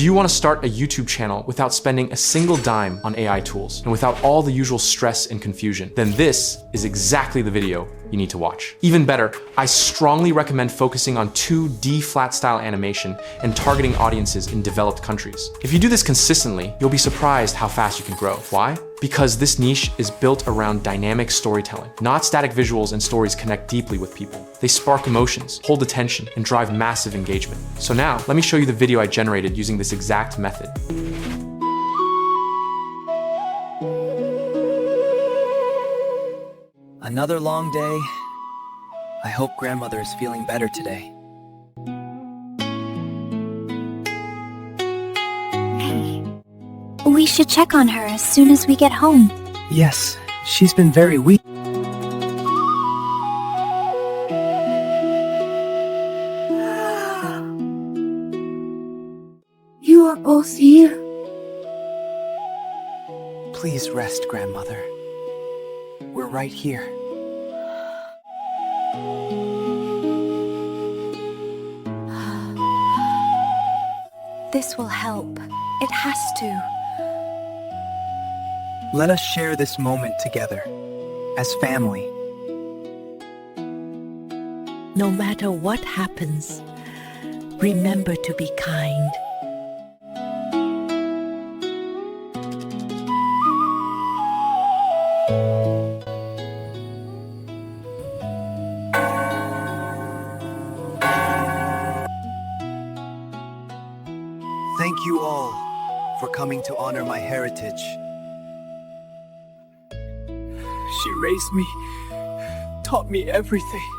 Do you want to start a YouTube channel without spending a single dime on AI tools and without all the usual stress and confusion? Then this is exactly the video you need to watch. Even better, I strongly recommend focusing on 2D flat style animation and targeting audiences in developed countries. If you do this consistently, you'll be surprised how fast you can grow. Why? Because this niche is built around dynamic storytelling. Not static visuals and stories connect deeply with people. They spark emotions, hold attention, and drive massive engagement. So now, let me show you the video I generated using this exact method. Another long day. I hope grandmother is feeling better today. We should check on her as soon as we get home. Yes, she's been very weak. You are both here. Please rest, grandmother. We're right here. This will help. It has to. Let us share this moment together, as family. No matter what happens, remember to be kind. Thank you all for coming to honor my heritage. She raised me, taught me everything.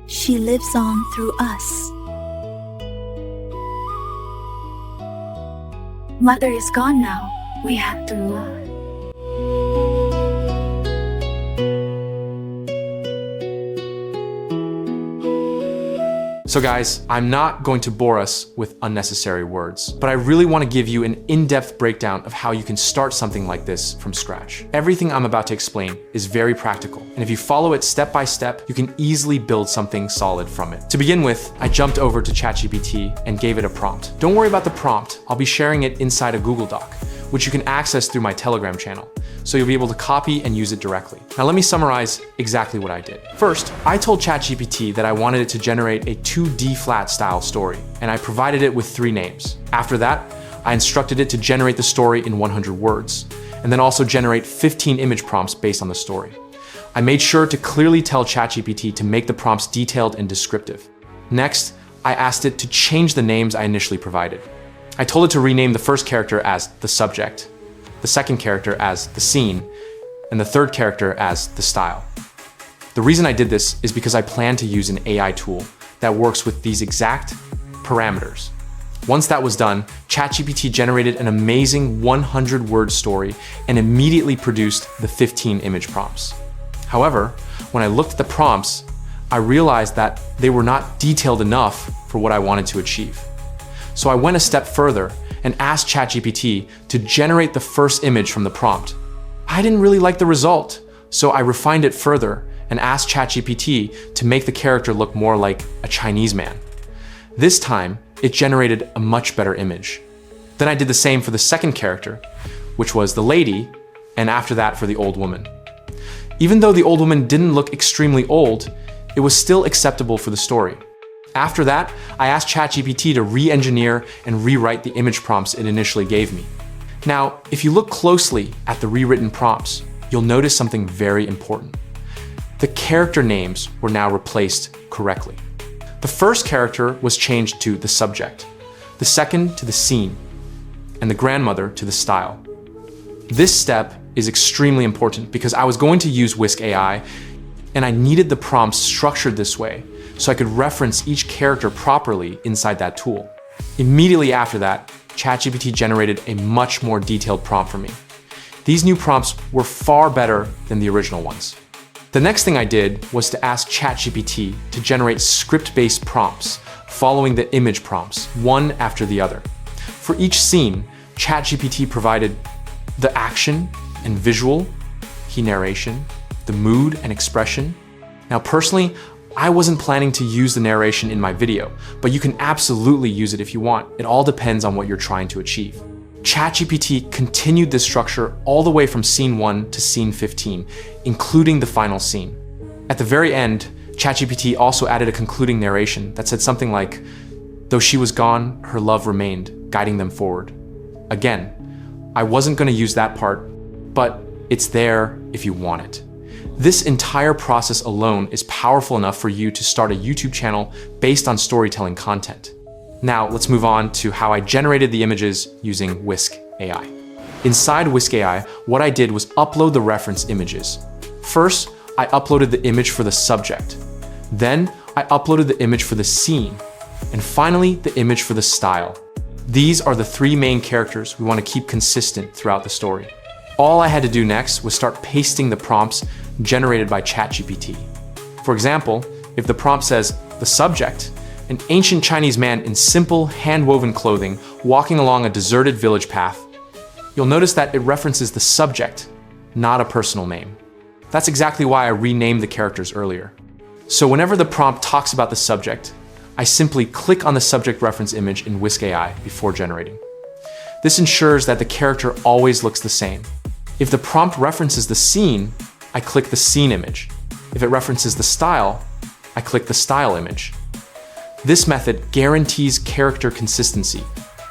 She lives on through us. Mother is gone now. We have to So guys, I'm not going to bore us with unnecessary words, but I really want to give you an in-depth breakdown of how you can start something like this from scratch. Everything I'm about to explain is very practical, and if you follow it step by step, you can easily build something solid from it. To begin with, I jumped over to ChatGPT and gave it a prompt. Don't worry about the prompt, I'll be sharing it inside a Google Doc, which you can access through my Telegram channel, so you'll be able to copy and use it directly. Now let me summarize exactly what I did. First, I told ChatGPT that I wanted it to generate a 2D flat style story, and I provided it with 3 names. After that, I instructed it to generate the story in 100 words, and then also generate 15 image prompts based on the story. I made sure to clearly tell ChatGPT to make the prompts detailed and descriptive. Next, I asked it to change the names I initially provided. I told it to rename the first character as the subject, the second character as the scene, and the third character as the style. The reason I did this is because I plan to use an AI tool that works with these exact parameters. Once that was done, ChatGPT generated an amazing 100-word story and immediately produced the 15 image prompts. However, when I looked at the prompts, I realized that they were not detailed enough for what I wanted to achieve. So I went a step further and asked ChatGPT to generate the first image from the prompt. I didn't really like the result, so I refined it further and asked ChatGPT to make the character look more like a Chinese man. This time, it generated a much better image. Then I did the same for the second character, which was the lady, and after that for the old woman. Even though the old woman didn't look extremely old, it was still acceptable for the story. After that, I asked ChatGPT to re-engineer and rewrite the image prompts it initially gave me. Now, if you look closely at the rewritten prompts, you'll notice something very important. The character names were now replaced correctly. The first character was changed to the subject, the second to the scene, and the grandmother to the style. This step is extremely important because I was going to use Whisk AI, and I needed the prompts structured this way so I could reference each character properly inside that tool. Immediately after that, ChatGPT generated a much more detailed prompt for me. These new prompts were far better than the original ones. The next thing I did was to ask ChatGPT to generate script-based prompts following the image prompts, one after the other. For each scene, ChatGPT provided the action and visual, key narration, the mood and expression, Now, personally, I wasn't planning to use the narration in my video, but you can absolutely use it if you want. It all depends on what you're trying to achieve. ChatGPT continued this structure all the way from scene 1 to scene 15, including the final scene. At the very end, ChatGPT also added a concluding narration that said something like, "Though she was gone, her love remained, guiding them forward." Again, I wasn't going to use that part, but it's there if you want it. This entire process alone is powerful enough for you to start a YouTube channel based on storytelling content. Now let's move on to how I generated the images using Whisk AI. Inside Whisk AI, what I did was upload the reference images. First, I uploaded the image for the subject. Then I uploaded the image for the scene. And finally, the image for the style. These are the three main characters we want to keep consistent throughout the story. All I had to do next was start pasting the prompts generated by ChatGPT. For example, if the prompt says, "The subject, an ancient Chinese man in simple, hand-woven clothing walking along a deserted village path," you'll notice that it references the subject, not a personal name. That's exactly why I renamed the characters earlier. So whenever the prompt talks about the subject, I simply click on the subject reference image in Whisk AI before generating. This ensures that the character always looks the same. If the prompt references the scene, I click the scene image. If it references the style, I click the style image. This method guarantees character consistency.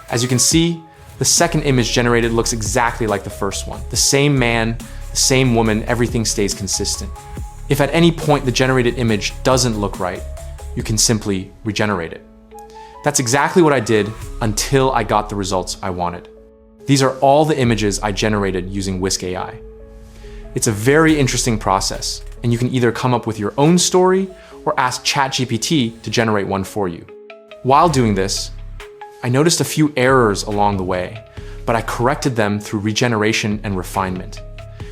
As you can see, the second image generated looks exactly like the first one. The same man, the same woman, everything stays consistent. If at any point the generated image doesn't look right, you can simply regenerate it. That's exactly what I did until I got the results I wanted. These are all the images I generated using Whisk AI. It's a very interesting process, and you can either come up with your own story or ask ChatGPT to generate one for you. While doing this, I noticed a few errors along the way, but I corrected them through regeneration and refinement.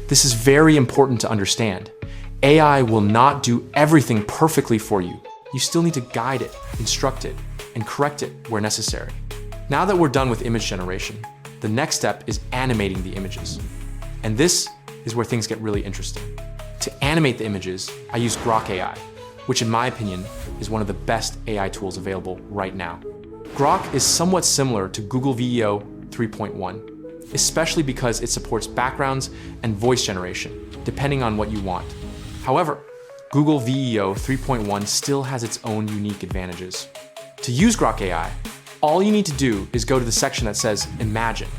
This is very important to understand. AI will not do everything perfectly for you. You still need to guide it, instruct it, and correct it where necessary. Now that we're done with image generation, the next step is animating the images. And this is where things get really interesting. To animate the images, I use Grok AI, which in my opinion is one of the best AI tools available right now. Grok is somewhat similar to Google VEO 3.1, especially because it supports backgrounds and voice generation, depending on what you want. However, Google VEO 3.1 still has its own unique advantages. To use Grok AI, all you need to do is go to the section that says Imagine.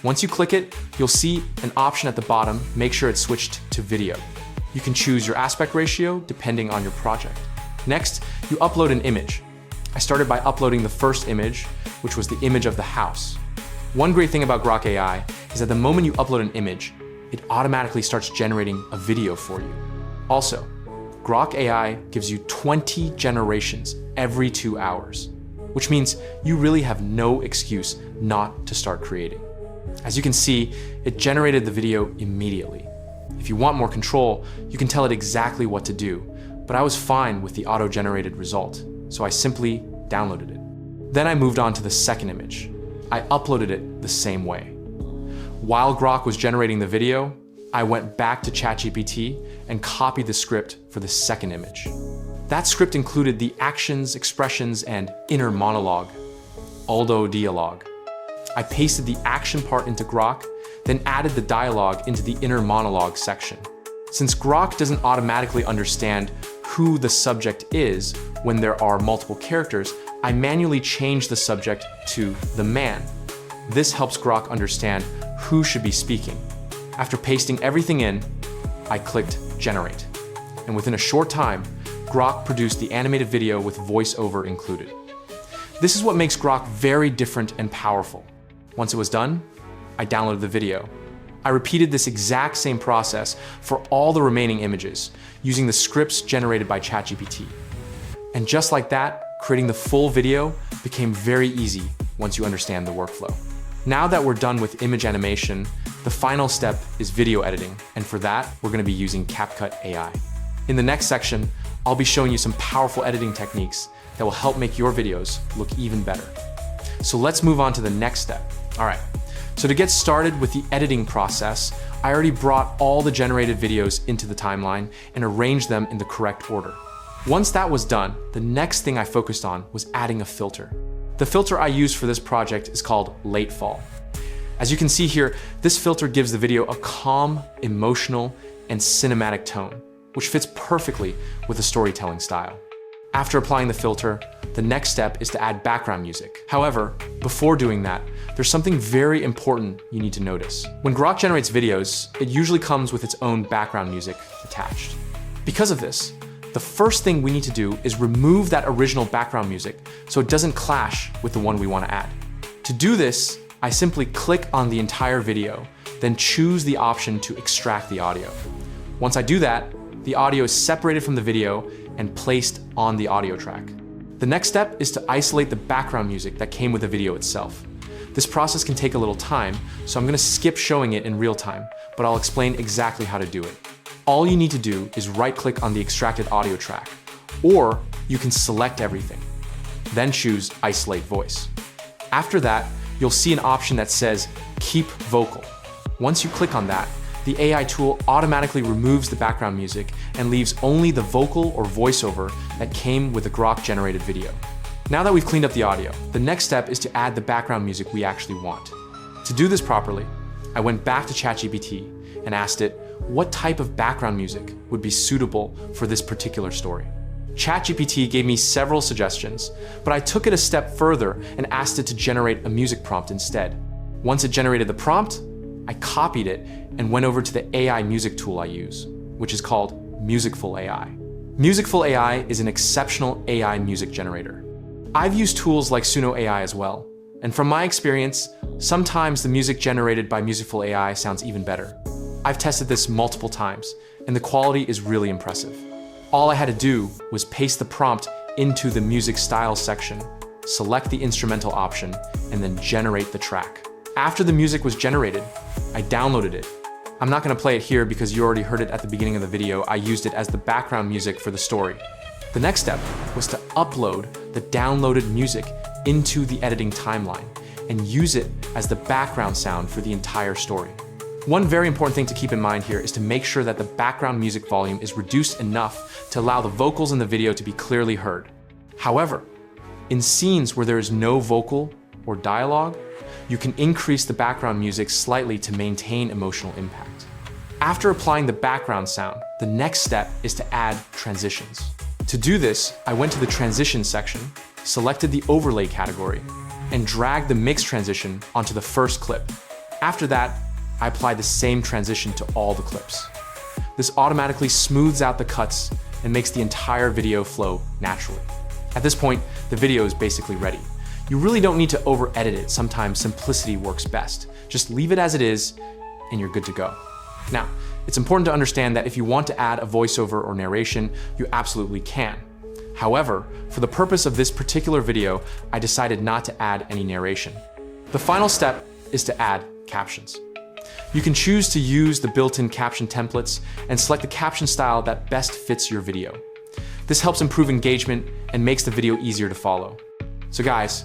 Once you click it, you'll see an option at the bottom, make sure it's switched to video. You can choose your aspect ratio depending on your project. Next, you upload an image. I started by uploading the first image, which was the image of the house. One great thing about Grok AI is that the moment you upload an image, it automatically starts generating a video for you. Also, Grok AI gives you 20 generations every 2 hours, which means you really have no excuse not to start creating. As you can see, it generated the video immediately. If you want more control, you can tell it exactly what to do, but I was fine with the auto-generated result, so I simply downloaded it. Then I moved on to the second image. I uploaded it the same way. While Grok was generating the video, I went back to ChatGPT and copied the script for the second image. That script included the actions, expressions, and inner monologue, Aldo dialogue. I pasted the action part into Grok, then added the dialogue into the inner monologue section. Since Grok doesn't automatically understand who the subject is when there are multiple characters, I manually changed the subject to the man. This helps Grok understand who should be speaking. After pasting everything in, I clicked Generate. And within a short time, Grok produced the animated video with voiceover included. This is what makes Grok very different and powerful. Once it was done, I downloaded the video. I repeated this exact same process for all the remaining images, using the scripts generated by ChatGPT. And just like that, creating the full video became very easy once you understand the workflow. Now that we're done with image animation, the final step is video editing, and for that, we're going to be using CapCut AI. In the next section, I'll be showing you some powerful editing techniques that will help make your videos look even better. So let's move on to the next step. All right, So to get started with the editing process, I already brought all the generated videos into the timeline and arranged them in the correct order. Once that was done, the next thing I focused on was adding a filter. The filter I used for this project is called Late Fall. As you can see here, this filter gives the video a calm, emotional, and cinematic tone, which fits perfectly with the storytelling style. After applying the filter, the next step is to add background music. However, before doing that, there's something very important you need to notice. When Grok generates videos, it usually comes with its own background music attached. Because of this, the first thing we need to do is remove that original background music so it doesn't clash with the one we want to add. To do this, I simply click on the entire video, then choose the option to extract the audio. Once I do that, the audio is separated from the video and placed on the audio track. The next step is to isolate the background music that came with the video itself. This process can take a little time, so I'm going to skip showing it in real time, but I'll explain exactly how to do it. All you need to do is right-click on the extracted audio track, or you can select everything. Then choose Isolate Voice. After that, you'll see an option that says Keep Vocal. Once you click on that, the AI tool automatically removes the background music and leaves only the vocal or voiceover that came with the Grok-generated video. Now that we've cleaned up the audio, the next step is to add the background music we actually want. To do this properly, I went back to ChatGPT and asked it what type of background music would be suitable for this particular story. ChatGPT gave me several suggestions, but I took it a step further and asked it to generate a music prompt instead. Once it generated the prompt, I copied it and went over to the AI music tool I use, which is called Musicful AI. Musicful AI is an exceptional AI music generator. I've used tools like Suno AI as well, and from my experience, sometimes the music generated by Musicful AI sounds even better. I've tested this multiple times, and the quality is really impressive. All I had to do was paste the prompt into the music styles section, select the instrumental option, and then generate the track. After the music was generated, I downloaded it. I'm not going to play it here because you already heard it at the beginning of the video. I used it as the background music for the story. The next step was to upload the downloaded music into the editing timeline and use it as the background sound for the entire story. One very important thing to keep in mind here is to make sure that the background music volume is reduced enough to allow the vocals in the video to be clearly heard. However, in scenes where there is no vocal or dialogue, you can increase the background music slightly to maintain emotional impact. After applying the background sound, the next step is to add transitions. To do this, I went to the transition section, selected the overlay category, and dragged the mix transition onto the first clip. After that, I applied the same transition to all the clips. This automatically smooths out the cuts and makes the entire video flow naturally. At this point, the video is basically ready. You really don't need to over-edit it. Sometimes simplicity works best. Just leave it as it is, and you're good to go. Now, it's important to understand that if you want to add a voiceover or narration, you absolutely can. However, for the purpose of this particular video, I decided not to add any narration. The final step is to add captions. You can choose to use the built-in caption templates and select the caption style that best fits your video. This helps improve engagement and makes the video easier to follow. So guys,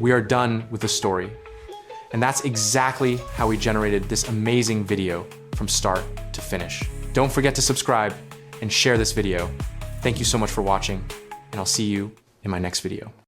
we are done with the story. And that's exactly how we generated this amazing video from start to finish. Don't forget to subscribe and share this video. Thank you so much for watching, and I'll see you in my next video.